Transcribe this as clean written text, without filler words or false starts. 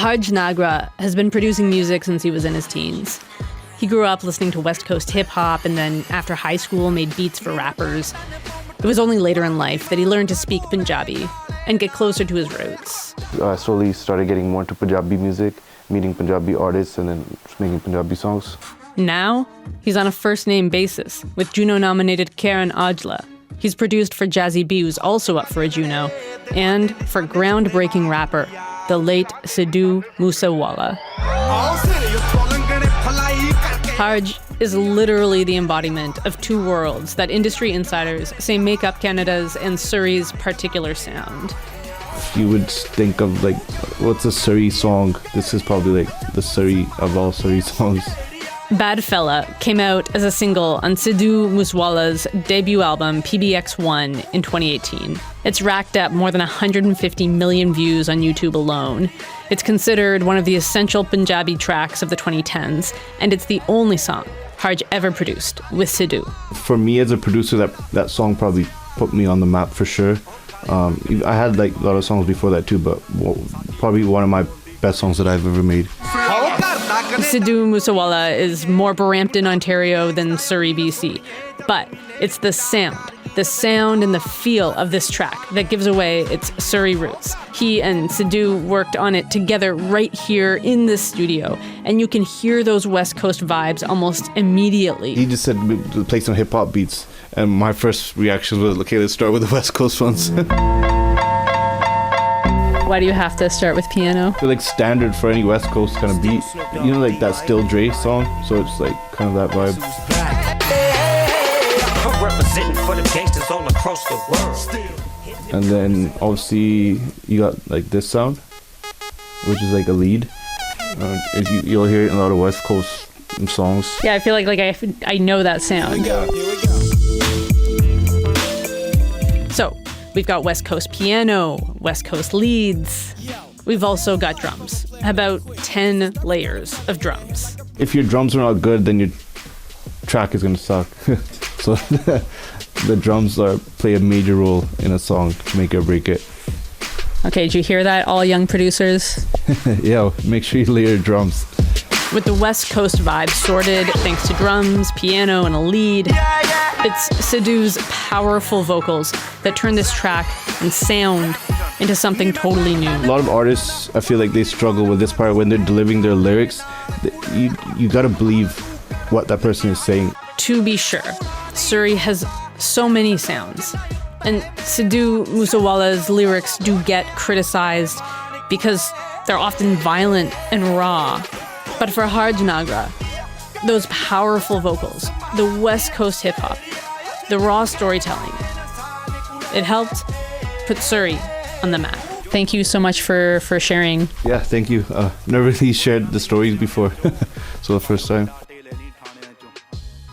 Harj Nagra has been producing music since he was in his teens. He grew up listening to West Coast hip-hop and then, after high school, made beats for rappers. It was only later in life that he learned to speak Punjabi and get closer to his roots. I slowly started getting more into Punjabi music, meeting Punjabi artists, and then just making Punjabi songs. Now, he's on a first-name basis with Juno-nominated Karan Aujla. He's produced for Jazzy B, who's also up for a Juno, and for groundbreaking rapper, the late Sidhu Moosewala. Harj is literally the embodiment of two worlds that industry insiders say make up Canada's and Surrey's particular sound. If you would think of, like, what's a Surrey song? This is probably, like, the Surrey of all Surrey songs. Bad Fella came out as a single on Sidhu Moosewala's debut album PBX1 in 2018. It's racked up more than 150 million views on YouTube alone. It's considered one of the essential Punjabi tracks of the 2010s, and it's the only song Harj ever produced with Sidhu. For me as a producer, that song probably put me on the map for sure. I had like a lot of songs before that too, but probably one of my best songs that I've ever made. Sidhu Moosewala is more Brampton, Ontario than Surrey, BC. But it's the sound and the feel of this track that gives away its Surrey roots. He and Sidhu worked on it together right here in this studio, and you can hear those West Coast vibes almost immediately. He just said play some hip-hop beats, and my first reaction was, okay, let's start with the West Coast ones. Why do you have to start with piano? They're like standard for any West Coast kind of beat. You know, like that Still Dre song? So it's like kind of that vibe. And then obviously you got like this sound, which is like a lead. You'll hear it in a lot of West Coast songs. Yeah, I feel like I know that sound. So, we've got West Coast piano, West Coast leads. We've also got drums. About 10 layers of drums. If your drums are not good, then your track is going to suck. So the drums play a major role in a song to make or break it. Okay, did you hear that, all young producers? Yeah, make sure you layer drums. With the West Coast vibe sorted thanks to drums, piano, and a lead, it's Sidhu's powerful vocals that turn this track and sound into something totally new. A lot of artists, I feel like they struggle with this part when they're delivering their lyrics. You gotta believe what that person is saying. To be sure, Surrey has so many sounds, and Sidhu Moosewala's lyrics do get criticized because they're often violent and raw. But for Harj Nagra, those powerful vocals, the West Coast hip-hop, the raw storytelling, it helped put Surrey on the map. Thank you so much for sharing. Yeah, thank you. Never really shared the stories before, so the first time.